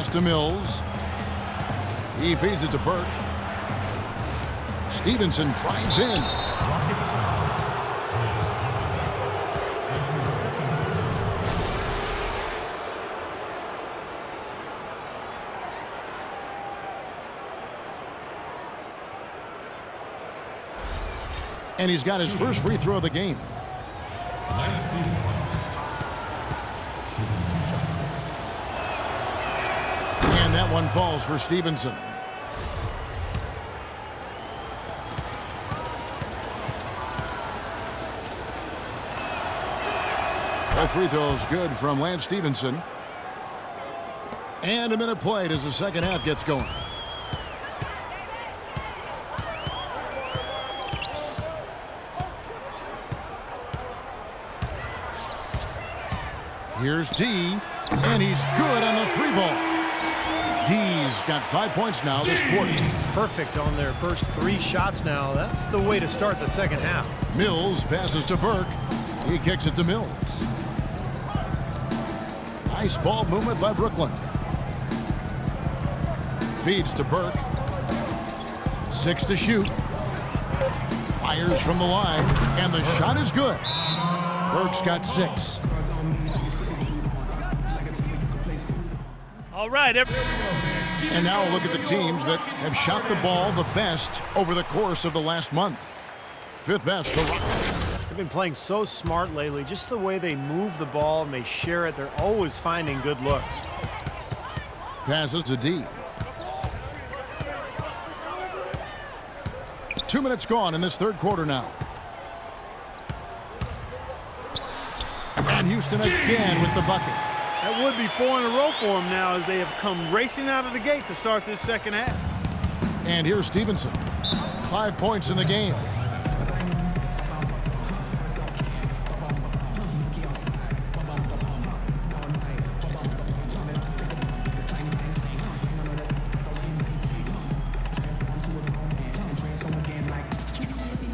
Pass to Mills. He feeds it to Burke. Stevenson drives in. And he's got his first free throw of the game. And that one falls for Stevenson. Both free throws good from Lance Stevenson. And a minute played as the second half gets going. Here's D, and he's good on the three ball. D's got 5 points now this quarter. Perfect on their first 3 shots now. That's the way to start the second half. Mills passes to Burke. He kicks it to Mills. Nice ball movement by Brooklyn. Feeds to Burke. 6 to shoot. Fires from the line, and the shot is good. Burke's got 6. All right, and now look at the teams that have shot the ball the best over the course of the last month. Fifth best, the Rockets. They've been playing so smart lately. Just the way they move the ball and they share it, they're always finding good looks. Passes to D. 2 minutes gone in this third quarter now. And Houston again with the bucket. That would be 4 in a row for them now as they have come racing out of the gate to start this second half. And here's Stevenson. 5 points in the game.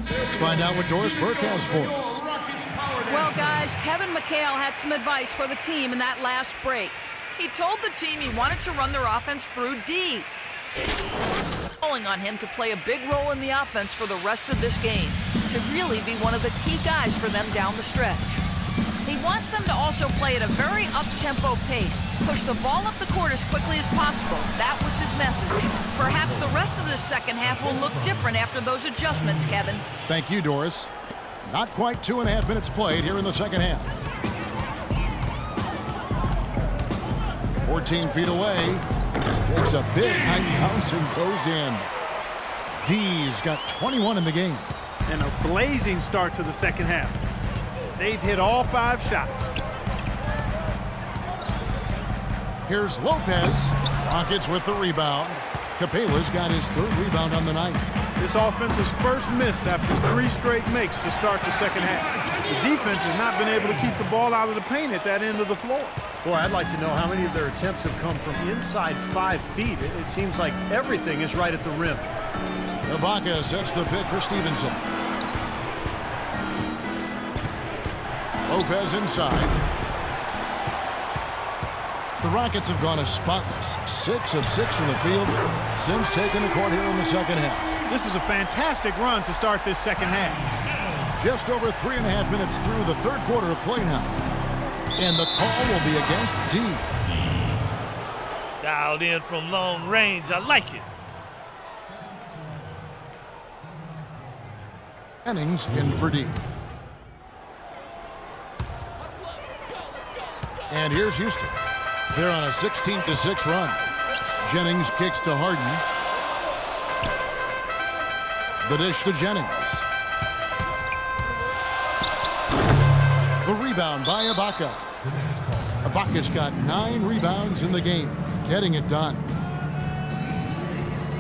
Let's find out what Doris Burke has for us. Well, guys, Kevin McHale had some advice for the team in that last break. He told the team he wanted to run their offense through D, calling on him to play a big role in the offense for the rest of this game, to really be one of the key guys for them down the stretch. He wants them to also play at a very up-tempo pace, push the ball up the court as quickly as possible. That was his message. Perhaps the rest of the second half will look different after those adjustments, Kevin. Thank you, Doris. Not quite 2.5 minutes played here in the second half. 14 feet away. Takes a big high bounce and goes in. D's got 21 in the game. And a blazing start to the second half. They've hit all 5 shots. Here's Lopez. Rockets with the rebound. Capela's got his 3rd rebound on the night. This offense's first miss after 3 straight makes to start the second half. The defense has not been able to keep the ball out of the paint at that end of the floor. Boy, I'd like to know how many of their attempts have come from inside 5 feet. It seems like everything is right at the rim. Ibaka sets the pick for Stevenson. Lopez inside. The Rockets have gone as spotless, 6 of 6 from the field since taking the court here in the second half. This is a fantastic run to start this second half. Just over 3.5 minutes through the third quarter of play now. And the call will be against D. Dialed in from long range. I like it. Jennings in for D. And here's Houston. They're on a 16-6 run. Jennings kicks to Harden. The dish to Jennings. The rebound by Ibaka. Ibaka's got 9 rebounds in the game, getting it done.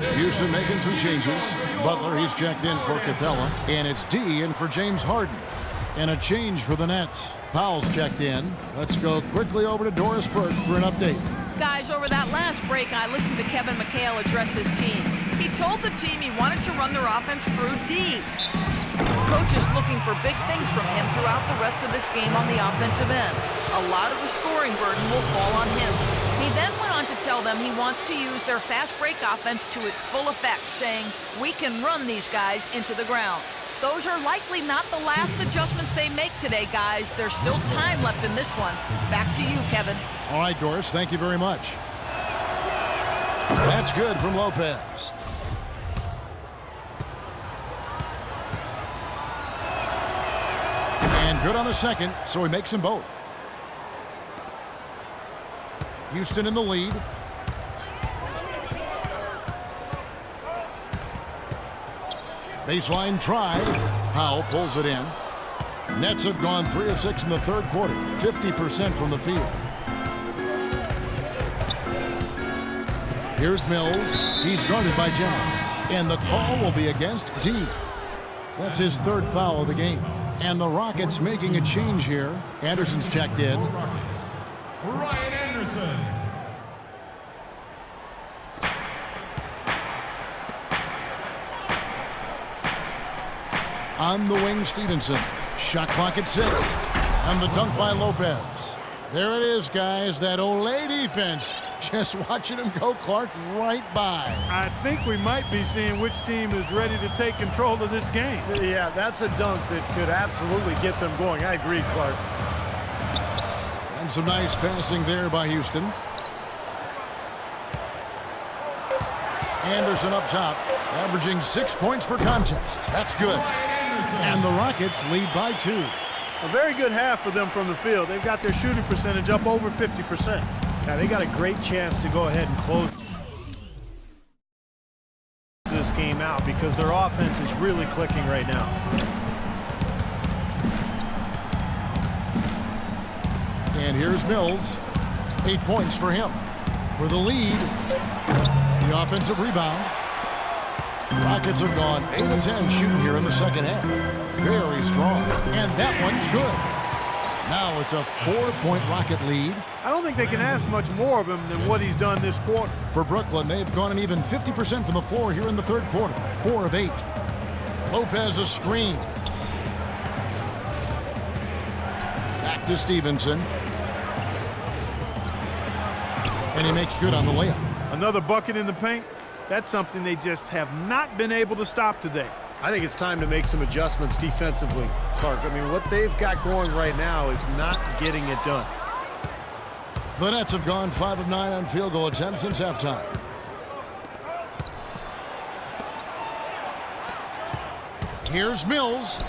Houston making some changes. Butler, he's checked in for Capella. And it's D in for James Harden. And a change for the Nets. Powell's checked in. Let's go quickly over to Doris Burke for an update. Guys, over that last break, I listened to Kevin McHale address his team. He told the team he wanted to run their offense through D. Coach is looking for big things from him throughout the rest of this game on the offensive end. A lot of the scoring burden will fall on him. He then went on to tell them he wants to use their fast break offense to its full effect, saying, "We can run these guys into the ground." Those are likely not the last adjustments they make today, guys. There's still time left in this one. Back to you, Kevin. All right, Doris, thank you very much. That's good from Lopez. And good on the second, so he makes them both. Houston in the lead. Baseline try. Powell pulls it in. Nets have gone 3 of 6 in the third quarter, 50% from the field. Here's Mills. He's guarded by Jennings. And the call will be against D. That's his third foul of the game. And the Rockets making a change here. Anderson's checked in. Ryan Anderson. On the wing, Stevenson. Shot clock at 6. And the dunk by Lopez. There it is, guys. That Olay defense. Just watching him go, Clark, right by. I think we might be seeing which team is ready to take control of this game. Yeah, that's a dunk that could absolutely get them going. I agree, Clark. And some nice passing there by Houston. Anderson up top, averaging 6 points per contest. That's good. And the Rockets lead by 2. A very good half for them from the field. They've got their shooting percentage up over 50%. Now, they got a great chance to go ahead and close this game out because their offense is really clicking right now. And here's Mills. 8 points for him. For the lead, the offensive rebound. Rockets have gone 8 of 10 shooting here in the second half. Very strong. And that one's good. Now it's a 4-point Rocket lead. I don't think they can ask much more of him than what he's done this quarter. For Brooklyn, they've gone an even 50% from the floor here in the third quarter. 4 of 8. Lopez a screen. Back to Stevenson. And he makes good on the layup. Another bucket in the paint. That's something they just have not been able to stop today. I think it's time to make some adjustments defensively, Clark. I mean, what they've got going right now is not getting it done. The Nets have gone 5 of 9 on field goal attempts since halftime. Here's Mills.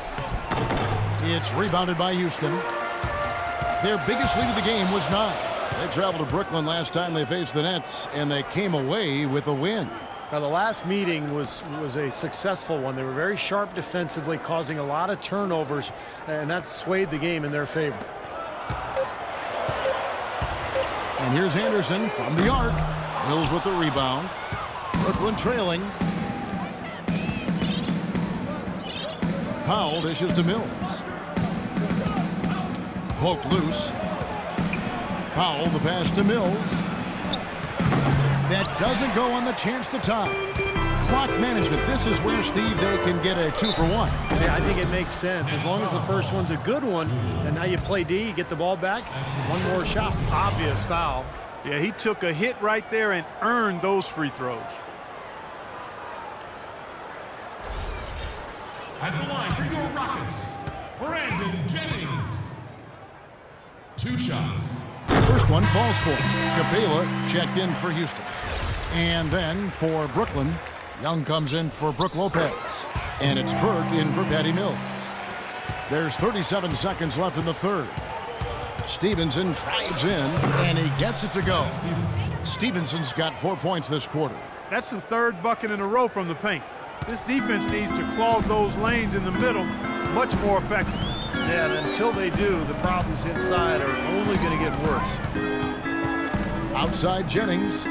It's rebounded by Houston. Their biggest lead of the game was 9. They traveled to Brooklyn last time they faced the Nets, and they came away with a win. Now, the last meeting was a successful one. They were very sharp defensively, causing a lot of turnovers, and that swayed the game in their favor. And here's Anderson from the arc. Mills with the rebound. Brooklyn trailing. Powell dishes to Mills. Poked loose. Powell the pass to Mills. That doesn't go on the chance to tie. Clock management. This is where, Steve, they can get a 2 for 1. Yeah, I think it makes sense. As long as the first one's a good one, and now you play D, you get the ball back, one more shot. Obvious foul. Yeah, he took a hit right there and earned those free throws. At the line for your Rockets, Brandon Jennings. 2 shots. First one falls for Capela, checked in for Houston. And then for Brooklyn, Young comes in for Brook Lopez. And it's Burke in for Patty Mills. There's 37 seconds left in the third. Stevenson drives in, and he gets it to go. Stevenson's got 4 points this quarter. That's the third bucket in a row from the paint. This defense needs to clog those lanes in the middle much more effectively. Yeah, and until they do, the problems inside are only going to get worse. Outside Jennings.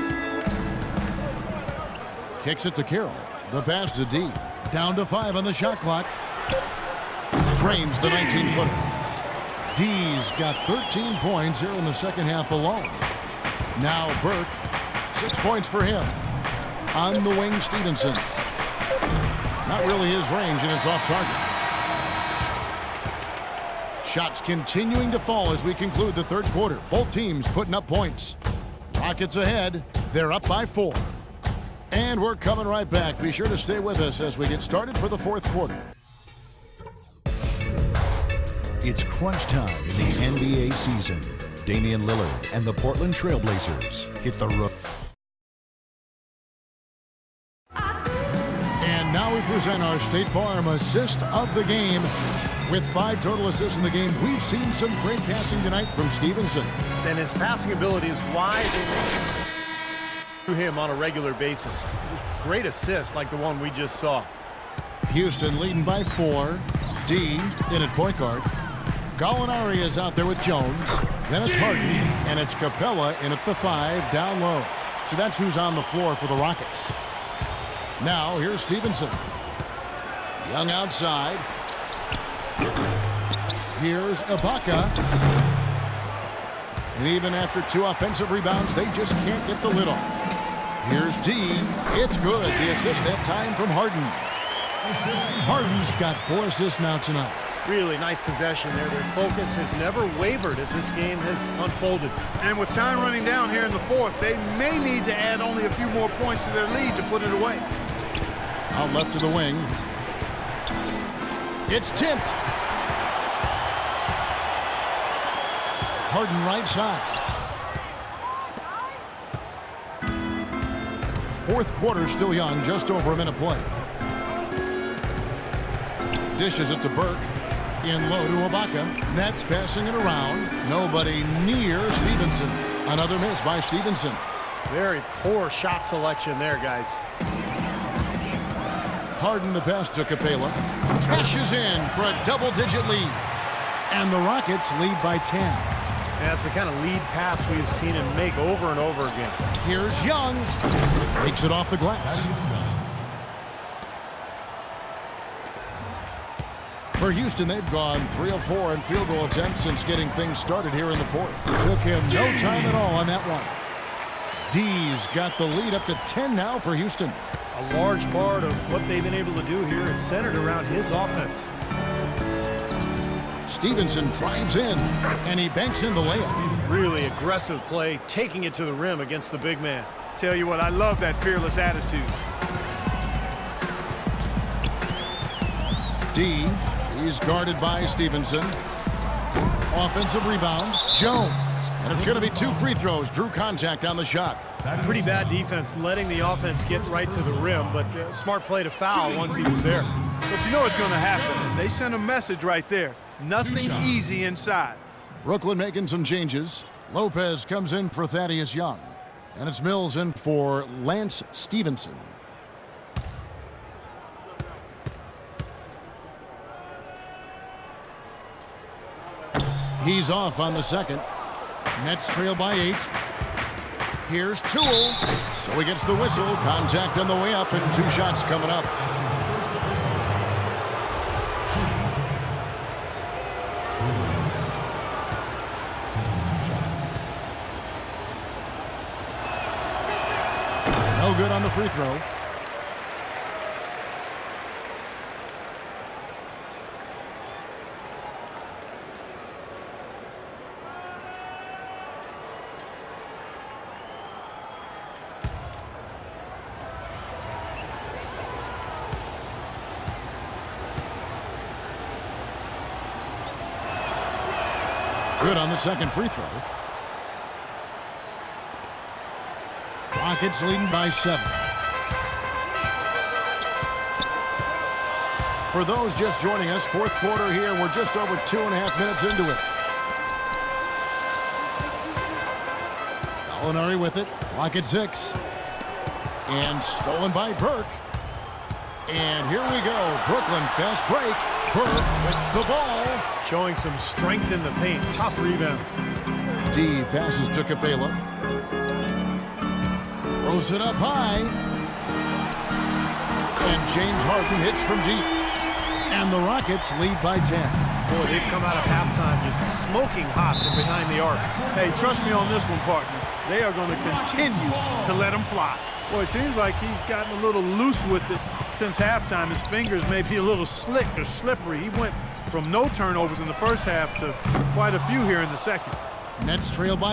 Kicks it to Carroll. The pass to D. Down to 5 on the shot clock. Drains the 19-footer. D's got 13 points here in the second half alone. Now Burke, 6 points for him. On the wing, Stevenson. Not really his range, and it's off target. Shots continuing to fall as we conclude the third quarter. Both teams putting up points. Rockets ahead. They're up by 4. And we're coming right back. Be sure to stay with us as we get started for the fourth quarter. It's crunch time in the NBA season. Damian Lillard and the Portland Trail Blazers hit the road. And now we present our State Farm assist of the game. With 5 total assists in the game, we've seen some great passing tonight from Stevenson. And his passing ability is why they make him on a regular basis. Great assists like the one we just saw. Houston leading by 4. D in at point guard. Gallinari is out there with Jones. Then it's Harden, and it's Capella in at the 5 down low. So that's who's on the floor for the Rockets. Now here's Stevenson. Young outside. Here's Ibaka. And even after 2 offensive rebounds, they just can't get the lid off. Here's D. It's good. The assist that time from Harden. Harden's got 4 assists now tonight. Really nice possession there. Their focus has never wavered as this game has unfolded. And with time running down here in the fourth, they may need to add only a few more points to their lead to put it away. Out left to the wing. It's tipped. Harden right side. Fourth quarter still young, just over a minute play. Dishes it to Burke. In low to Ibaka. Nets passing it around. Nobody near Stevenson. Another miss by Stevenson. Very poor shot selection there, guys. Harden the pass to Capella. Cashes in for a double-digit lead. And the Rockets lead by 10. And that's the kind of lead pass we've seen him make over and over again. Here's Young. Takes it off the glass. For Houston, they've gone 3 of 4 in field goal attempts since getting things started here in the fourth. Took him no time at all on that one. D's got the lead up to 10 now for Houston. A large part of what they've been able to do here is centered around his offense. Stevenson drives in, and he banks in the layup. Really aggressive play, taking it to the rim against the big man. Tell you what, I love that fearless attitude. D, he's guarded by Stevenson. Offensive rebound, Jones. And it's going to be 2 free throws. Drew contact on the shot. Pretty bad defense, letting the offense get right to the rim, but smart play to foul once he was there. But you know what's going to happen. They sent a message right there. Nothing easy inside. Brooklyn making some changes. Lopez comes in for Thaddeus Young. And it's Mills in for Lance Stevenson. He's off on the second. Nets trail by 8. Here's Toole. So he gets the whistle. Contact on the way up and 2 shots coming up. No good on the free throw. Good on the second free throw. Rockets leading by 7. For those just joining us, fourth quarter here. We're just over 2.5 minutes into it. Gallinari with it. Clock at 6. And stolen by Burke. And here we go. Brooklyn fast break. Burke with the ball. Showing some strength in the paint. Tough rebound. D passes to Capella. Throws it up high. And James Harden hits from deep. And the Rockets lead by 10. Boy, they've come out of halftime just smoking hot from behind the arc. Hey, trust me on this one, partner. They are going to continue to let him fly. Boy, it seems like he's gotten a little loose with it since halftime. His fingers may be a little slick or slippery. He went from no turnovers in the first half to quite a few here in the second. Nets trail by